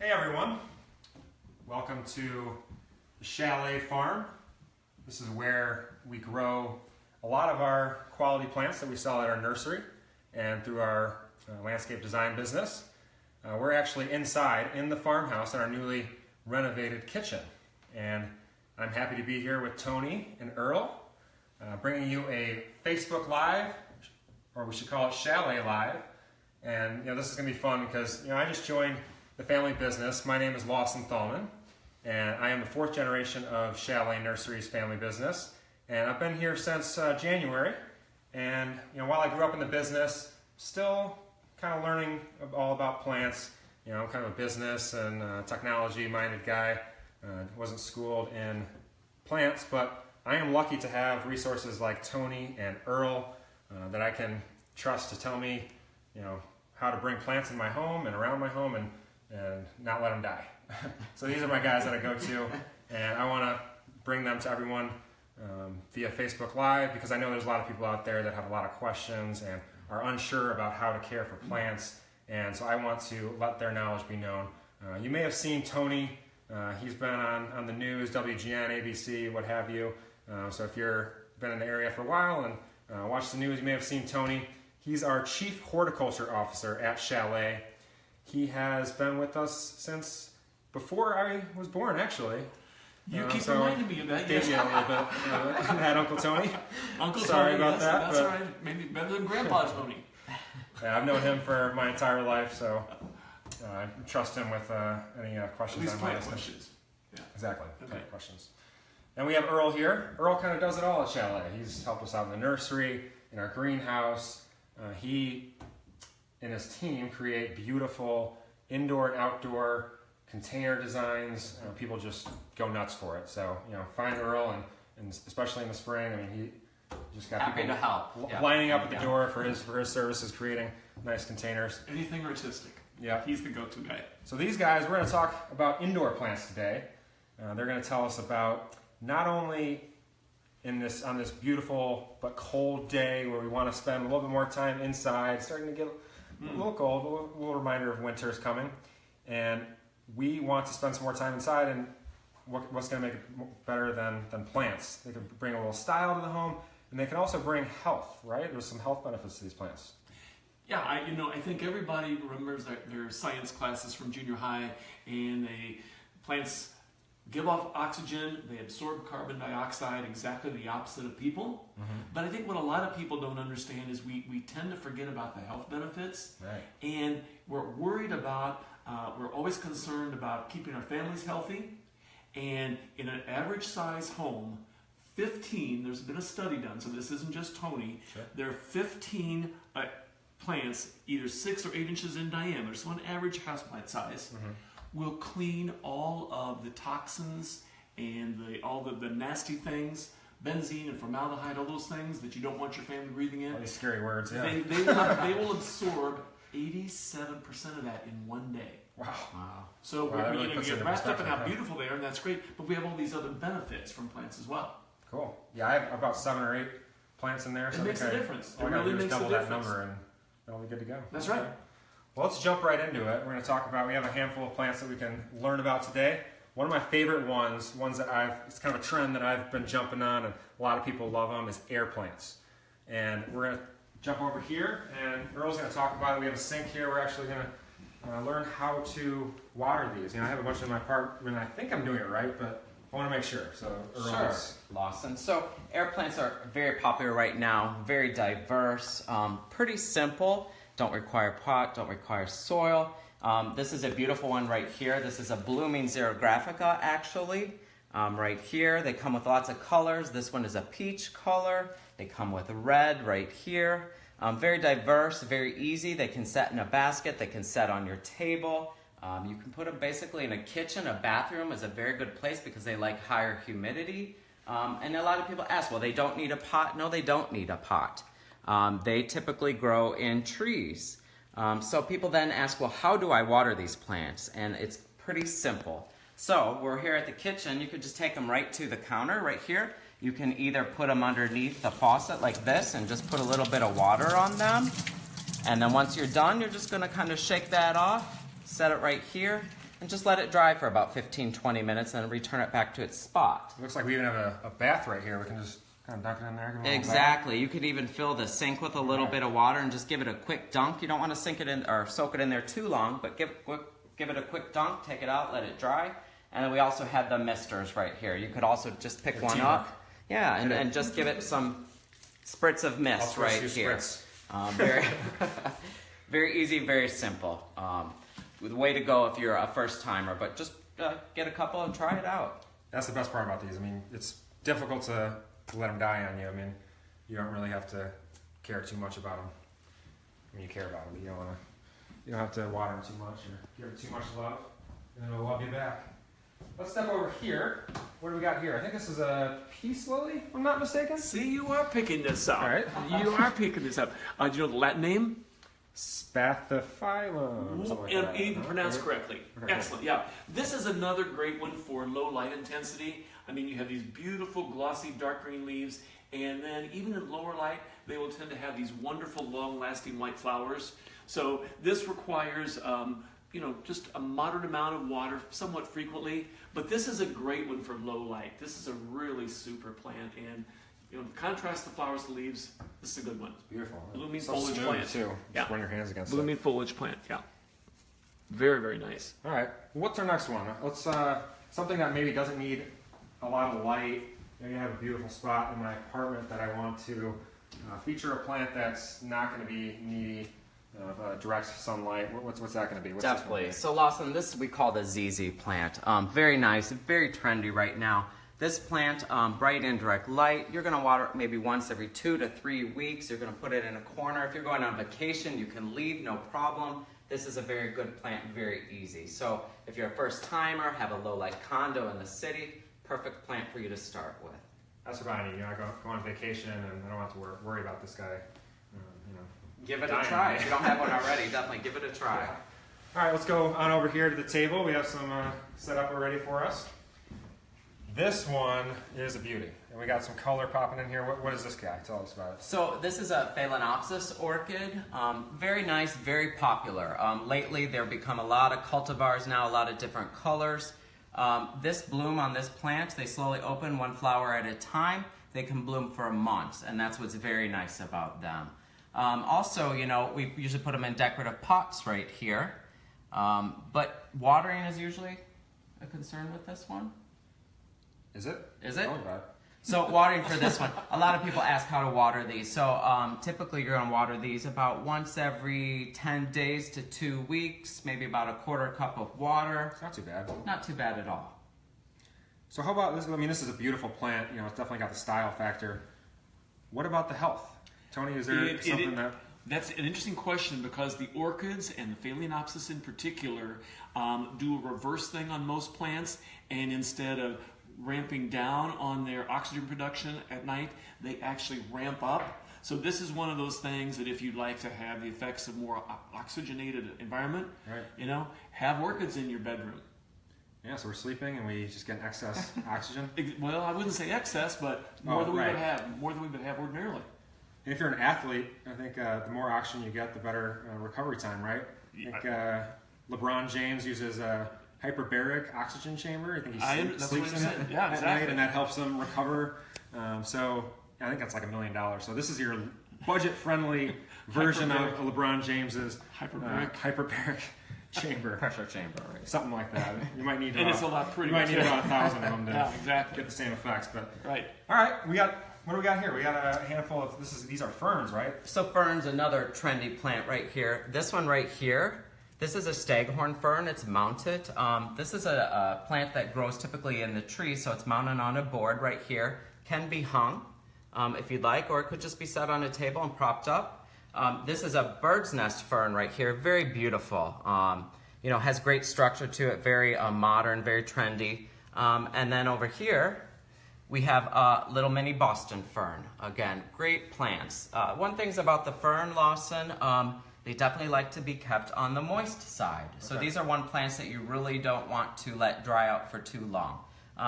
Hey everyone, welcome to the Chalet farm. This is where we grow a lot of our quality plants that we sell at our nursery and through our landscape design business. We're actually inside in the farmhouse in our newly renovated kitchen, and I'm happy to be here with Tony and Earl, bringing you a Facebook Live, or we should call it Chalet Live. And this is going to be fun because I just joined the family business. My name is Lawson Thalmann, and I am the fourth generation of Chalet Nursery's family business. And I've been here since January. And while I grew up in the business, still kind of learning all about plants. I'm kind of a business and technology-minded guy. Wasn't schooled in plants, but I am lucky to have resources like Tony and Earl that I can trust to tell me, how to bring plants in my home and around my home and not let them die. So these are my guys that I go to, and I want to bring them to everyone via Facebook Live because I know there's a lot of people out there that have a lot of questions and are unsure about how to care for plants, and so I want to let their knowledge be known. You may have seen Tony. He's been on the news, WGN, ABC, what have you. So if you've been in the area for a while and watched the news, you may have seen Tony. He's our Chief Horticulture Officer at Chalet. He has been with us since before I was born, actually. You keep reminding me of that. Yes. You a little bit. That Uncle Tony. Sorry about that. That's all right. Maybe better than Grandpa Tony. Yeah, I've known him for my entire life, so I trust him with any questions. At least plant questions. Yeah. Exactly. Okay. Plant questions. And we have Earl here. Earl kind of does it all at Chalet. He's helped us out in the nursery, in our greenhouse. He and his team create beautiful indoor and outdoor container designs. People just go nuts for it. So, find Earl, and especially in the spring, he just got happy people to help. lining up at the door for his services, creating nice containers. Anything artistic. Yeah. He's the go-to guy. So these guys, we're going to talk about indoor plants today. They're going to tell us about not only on this beautiful but cold day where we want to spend a little bit more time inside, starting to get a little cold, a little reminder of winter is coming, and we want to spend some more time inside. And what's going to make it better than plants? They can bring a little style to the home, and they can also bring health. Right? There's some health benefits to these plants. Yeah, I think everybody remembers their science classes from junior high, and plants give off oxygen, they absorb carbon dioxide, exactly the opposite of people. Mm-hmm. But I think what a lot of people don't understand is we tend to forget about the health benefits. Right. And we're worried about, we're always concerned about keeping our families healthy. And in an average size home, there's been a study done, so this isn't just Tony, sure. There are 15 plants, either 6 or 8 inches in diameter, so an average houseplant size. Mm-hmm. Will clean all of the toxins and all the nasty things, benzene and formaldehyde, all those things that you don't want your family breathing in. All these scary words, yeah. They will absorb 87% of that in one day. Wow. So we get wrapped up in how beautiful they are, and that's great, but we have all these other benefits from plants as well. Cool. Yeah, I have about 7 or 8 plants in there. So it makes a difference. All I gotta do is double that number and it'll be good to go. That's right. Well, let's jump right into it. We're going to talk about, we have a handful of plants that we can learn about today. One of my favorite ones that it's kind of a trend that I've been jumping on, and a lot of people love them, is air plants. And we're going to jump over here, and Earl's going to talk about it. We have a sink here. We're actually going to learn how to water these. I have a bunch in my apartment. I think I'm doing it right, but I want to make sure. So, Earl. Sure, Lawson. So, air plants are very popular right now, very diverse, pretty simple. Don't require pot, don't require soil. This is a beautiful one right here. This is a blooming xerographica, actually. Right here, they come with lots of colors. This one is a peach color. They come with red right here. Very diverse, very easy. They can set in a basket. They can set on your table. You can put them basically in a kitchen. A bathroom is a very good place because they like higher humidity. And a lot of people ask, well, they don't need a pot. No, they don't need a pot. They typically grow in trees. So people then ask, well, how do I water these plants? And it's pretty simple. So we're here at the kitchen. You could just take them right to the counter right here. You can either put them underneath the faucet like this and just put a little bit of water on them. And then once you're done, you're just going to kind of shake that off, set it right here. and just let it dry for about 15-20 minutes and then return it back to its spot. It looks like we even have a bath right here. We can just kind of dunk it in there. Give it a little Exactly. You could even fill the sink with a little bit of water and just give it a quick dunk. You don't want to sink it in or soak it in there too long, but give it a quick dunk, take it out, let it dry. And then we also had the misters right here. You could also just pick one up. Yeah, and just give it some spritz of mist right here. Very, very easy, very simple. The way to go if you're a first timer, but just get a couple and try it out. That's the best part about these. I mean, it's difficult to let them die on you. I mean, you don't really have to care too much about them. I mean, you care about them, but you don't have to water them too much or give it too much love, and then it'll love you back. Let's step over here. What do we got here? I think this is a peace lily, if I'm not mistaken. See, you are picking this up. All right. You are picking this up. Do you know the Latin name? Spathiphylum. And even pronounced correctly. Okay. Excellent, yeah. This is another great one for low light intensity. I mean, you have these beautiful, glossy, dark green leaves, and then even in lower light, they will tend to have these wonderful, long-lasting white flowers. So this requires, just a moderate amount of water, somewhat frequently. But this is a great one for low light. This is a really super plant, and contrast the flowers to leaves. This is a good one. It's beautiful. Blooming So foliage smooth, plant. too. Yeah. Just run your hands against Blooming it. foliage plant, yeah. Very, very nice. All right. What's our next one? Let's something that maybe doesn't need a lot of light. Maybe I have a beautiful spot in my apartment that I want to feature a plant that's not going to be needy of direct sunlight. What's that going to be? What's Definitely. This So Lawson, this we call the ZZ plant. Very nice, very trendy right now. This plant, bright indirect light, you're going to water it maybe once every 2 to 3 weeks. You're going to put it in a corner. If you're going on vacation, you can leave, no problem. This is a very good plant, very easy. So if you're a first timer, have a low light condo in the city, perfect plant for you to start with. That's what I need. I go on vacation and I don't have to worry about this guy. Give it a dying. try. If you don't have one already, definitely give it a try. Yeah. All right, let's go on over here to the table. We have some set up already for us. This one is a beauty. And we got some color popping in here. What is this guy? Tell us about it. So this is a Phalaenopsis orchid. Very nice, very popular. Lately there become a lot of cultivars now, a lot of different colors. This bloom on this plant, they slowly open one flower at a time. They can bloom for a month, and that's what's very nice about them. Also, we usually put them in decorative pots right here. But watering is usually a concern with this one. Is it? Is it? Tell me about it. So watering for this one, a lot of people ask how to water these. So typically you're going to water these about once every 10 days to 2 weeks, maybe about a quarter cup of water. It's not too bad. Not too bad at all. So how about this? I mean, this is a beautiful plant. It's definitely got the style factor. What about the health? Tony, is there something that... That's an interesting question because the orchids and the Phalaenopsis in particular do a reverse thing on most plants, and instead of ramping down on their oxygen production at night, they actually ramp up. So this is one of those things that if you'd like to have the effects of more oxygenated environment, right. Have orchids in your bedroom. Yeah, so we're sleeping and we just get excess oxygen. Well, I wouldn't say excess, but more than we would have ordinarily. And if you're an athlete, I think the more oxygen you get, the better recovery time, right? I think LeBron James uses a hyperbaric oxygen chamber. I think he sleeps in it at night, and that helps him recover. So I think that's like $1 million. So this is your budget-friendly version of LeBron James's hyperbaric chamber. Pressure chamber, right? Something like that. You might need and it's a lot pretty. You might need about 1,000 of them to exactly. get the same effects. But right. All right, what do we got here? We got a handful of these are ferns, right? So ferns, another trendy plant right here. This one right here, this is a staghorn fern. It's mounted. This is a plant that grows typically in the tree, so it's mounted on a board right here. Can be hung if you'd like, or it could just be set on a table and propped up. This is a bird's nest fern right here. Very beautiful. Has great structure to it. Very modern, very trendy. And then over here, we have a little mini Boston fern. Again, great plants. One thing's about the fern, Lawson, they definitely like to be kept on the moist side. So these are one plants that you really don't want to let dry out for too long.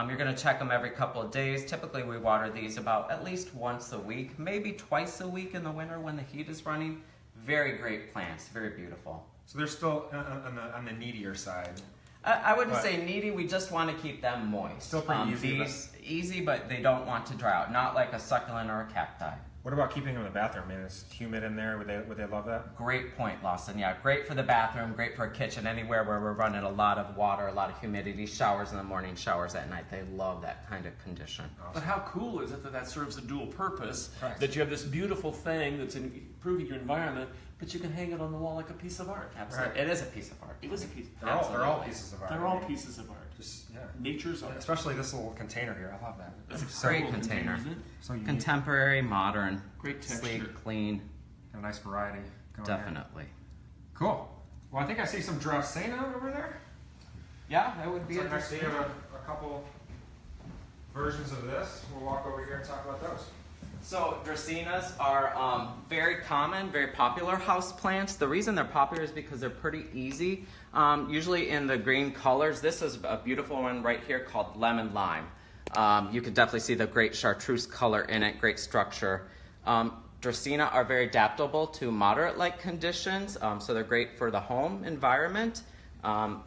You're going to check them every couple of days. Typically we water these about at least once a week, maybe twice a week in the winter when the heat is running. Very great plants, very beautiful. So they're still on the needier side. I wouldn't But- say needy. We just want to keep them moist. Still pretty easy, These easy, but they don't want to dry out. Not like a succulent or a cacti. What about keeping them in the bathroom? I mean, it's humid in there. Would they love that? Great point, Lawson. Yeah, great for the bathroom, great for a kitchen, anywhere where we're running a lot of water, a lot of humidity, showers in the morning, showers at night. They love that kind of condition. But how cool is it that that serves a dual purpose? Right. That you have this beautiful thing that's improving your environment, but you can hang it on the wall like a piece of art. Absolutely. Right. It is a piece of art. It is a piece. They're all Absolutely. pieces of art. They're all pieces of art. Just yeah. Nature's art. Especially this little container here. I love that. That's a It's so great cool container. isn't it? So unique. Contemporary, modern, Great sleek, texture. clean. Got a nice variety going there. Definitely. Cool. Well, I think I see some Dracaena over there. Yeah, that would be Looks like I see interesting. a couple versions of this. We'll walk over here and talk about those. So Dracaenas are very common, very popular house plants. The reason they're popular is because they're pretty easy. Usually in the green colors. This is a beautiful one right here called lemon lime. You can definitely see the great chartreuse color in it, great structure. Dracaena are very adaptable to moderate-like conditions, so they're great for the home environment.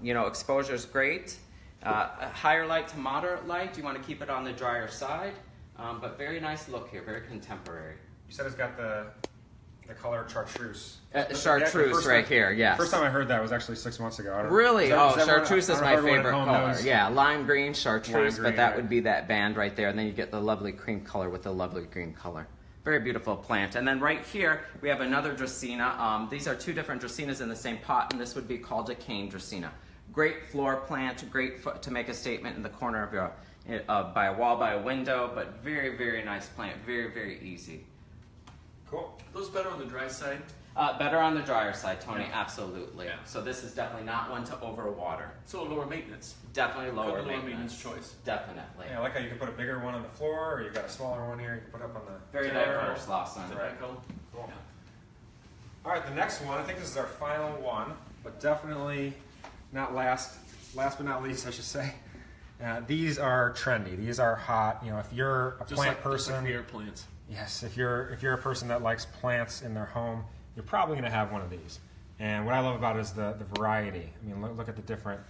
Exposure is great. Higher light to moderate light, you want to keep it on the drier side. But very nice look here, very contemporary. You said it's got the color chartreuse. Chartreuse first right time- here, yes. First time I heard that was actually 6 months ago. I don't- Really? is that one- Chartreuse I is don't know my if everyone at favorite home color. knows. Yeah, lime green, chartreuse, Lime but green, that right. would be that band right there. And then you get the lovely cream color with the lovely green color. Very beautiful plant. And then right here, we have another Dracaena. These are two different Dracaenas in the same pot, and this would be called a cane Dracaena. Great floor plant, great to make a statement in the corner of your, by a wall, by a window, but very, very nice plant. Very, very easy. Cool. Are those better on the dry side? Better on the drier side, Tony, Yeah. absolutely. Yeah. So this is definitely not one to overwater. So lower maintenance. Definitely lower Lower maintenance. choice. Definitely. Yeah, I like how you can put a bigger one on the floor, or you've got a smaller one here you can put up on the Very chair. diverse, Lawson. Tobacco. Cool. All right, the next one, I think this is our final one, but definitely not last but not least, I should say. These are trendy. These are hot. You know, if you're a plant person, Just like the air plants. yes, if you're a person that likes plants in their home, you're probably going to have one of these. And what I love about it is the variety. I mean, look at the different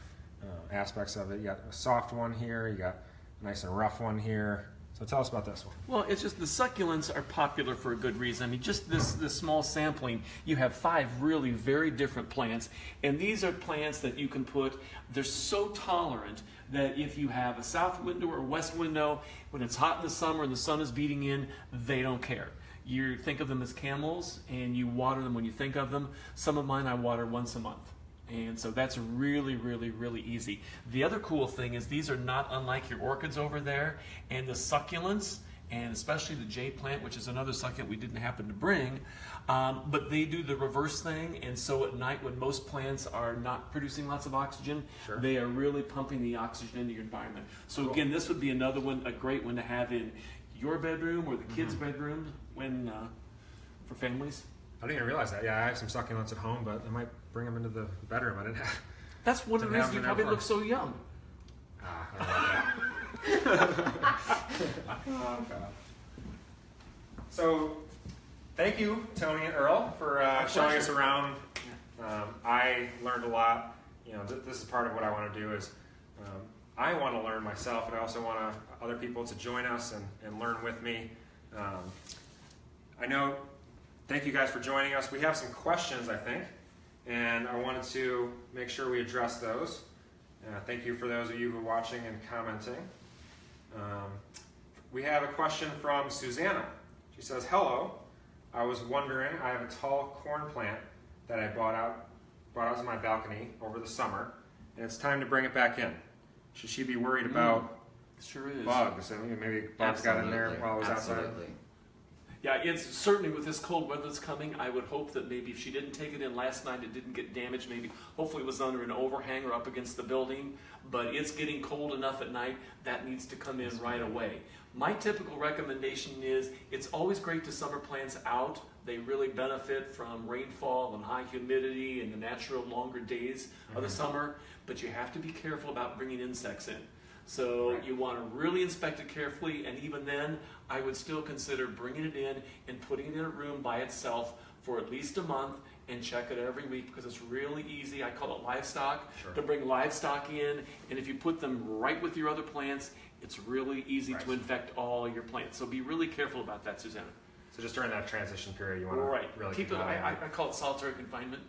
aspects of it. You got a soft one here. You got a nice and rough one here. So tell us about this one. Well, it's just the succulents are popular for a good reason. I mean, just this small sampling, you have 5 really very different plants, and these are plants that you can put. They're so tolerant that if you have a south window or a west window, when it's hot in the summer and the sun is beating in, they don't care. You think of them as camels, and you water them when you think of them. Some of mine I water once a month. And so that's really, really, really easy. The other cool thing is these are not unlike your orchids over there, and the succulents, and especially the jade plant, which is another succulent we didn't happen to bring, but they do the reverse thing, and so at night when most plants are not producing lots of oxygen, Sure. they are really pumping the oxygen into your environment. So Cool. again, this would be another one, a great one to have in your bedroom or the kids' bedroom when for families. I didn't even realize that. Yeah, I have some succulents at home, but I might bring them into the bedroom. I didn't have. That's one of the Didn't have reasons you them in probably there look so young. I don't like that. Okay. So, thank you, Tony and Earl, for showing us around. I learned a lot. You know, this is part of what I want to do is I want to learn myself, and I also want other people to join us and learn with me. I know. Thank you guys for joining us. We have some questions, I think, and I wanted to make sure we address those. Thank you for those of you who are watching and commenting. We have a question from Susanna. She says, "Hello, I was wondering, I have a tall corn plant that I brought out to my balcony over the summer, and it's time to bring it back in. Should she be worried about Sure is. bugs? And maybe bugs got in there Absolutely. while I was outside." Absolutely. Yeah, it's certainly with this cold weather that's coming, I would hope that maybe if she didn't take it in last night, it didn't get damaged. Maybe, hopefully it was under an overhang or up against the building, but it's getting cold enough at night, that needs to come in right away. My typical recommendation is, it's always great to summer plants out. They really benefit from rainfall and high humidity and the natural longer days of the summer, but you have to be careful about bringing insects in. So Right. you want to really inspect it carefully, and even then, I would still consider bringing it in and putting it in a room by itself for at least a month and check it every week because it's really easy. I call it livestock, Sure. to bring livestock in, and if you put them right with your other plants, it's really easy Right. to infect all your plants. So be really careful about that, Susanna. So just during that transition period, you want Right. to really Keep it. an eye on I call it solitary confinement.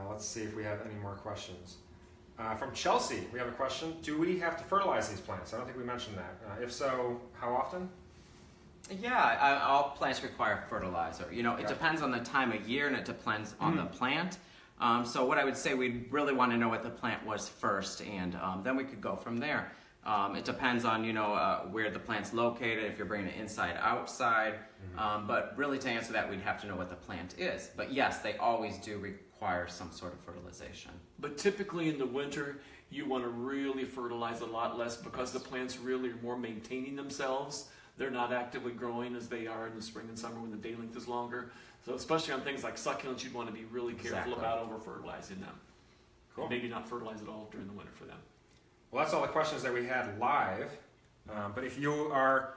Let's see if we have any more questions. From Chelsea, we have a question. Do we have to fertilize these plants? I don't think we mentioned that. If so, how often? Yeah, all plants require fertilizer. You know, it Yeah. depends on the time of year and it depends on the plant. So what I would say, we really want to know what the plant was first, and then we could go from there. It depends on, you know, where the plant's located, if you're bringing it inside, outside. But really to answer that, we'd have to know what the plant is. But yes, they always do require some sort of fertilization. But typically in the winter, you want to really fertilize a lot less because the plants really are more maintaining themselves. They're not actively growing as they are in the spring and summer when the day length is longer. So especially on things like succulents, you'd want to be really careful Exactly. about over-fertilizing them. Cool. And maybe not fertilize at all during the winter for them. Well, that's all the questions that we had live. But if you are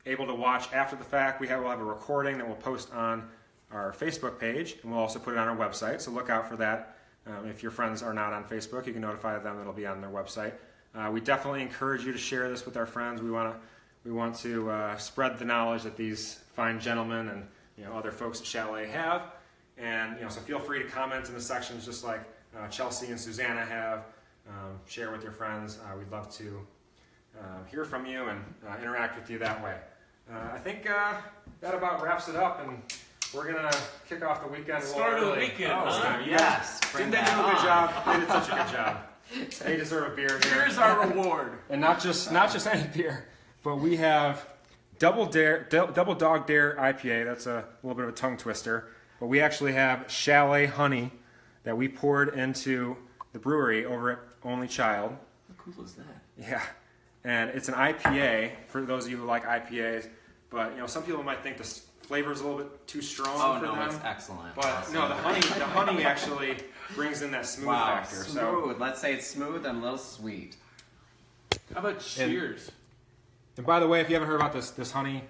able to watch after the fact, we'll have a recording that we'll post on our Facebook page, and we'll also put it on our website. So look out for that. If your friends are not on Facebook, you can notify them that it'll be on their website. We definitely encourage you to share this with our friends. We want to spread the knowledge that these fine gentlemen and other folks at Chalet have. And so feel free to comment in the sections just like Chelsea and Susanna have. Share with your friends. We'd love to hear from you and interact with you that way. I think that about wraps it up, and we're gonna kick off the weekend. Start of the early. weekend, Oh, huh? you Yes, guys, bring didn't they that do a good on. job? They did such a good job. They deserve a beer here. Here's our reward. And not just any beer, but we have Double Dog Dare IPA. That's a little bit of a tongue twister, but we actually have Chalet honey that we poured into the brewery over at Only Child. How cool is that? Yeah, and it's an IPA for those of you who like IPAs. But some people might think the flavor is a little bit too strong Oh for no, them. it's excellent. But Awesome. no, the honey actually brings in that smooth wow, factor. smooth. So, Let's say it's smooth and a little sweet. How about cheers? and by the way, if you haven't heard about this honey,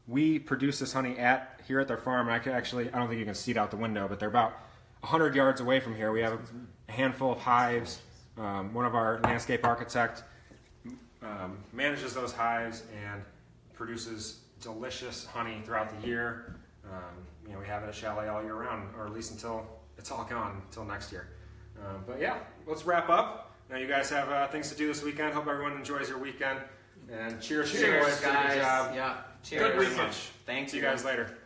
we produce this honey here at their farm. I don't think you can see it out the window, but they're about 100 yards away from here. We have a handful of hives. One of our landscape architects manages those hives and produces delicious honey throughout the year. We have it at Chalet all year round, or at least until it's all gone, until next year. But yeah, let's wrap up. Now you guys have things to do this weekend. Hope everyone enjoys your weekend. And cheers to you boys. Cheers, Did a guys. good job. Yeah. Good Cheers. weekend. Thank See you. you guys later.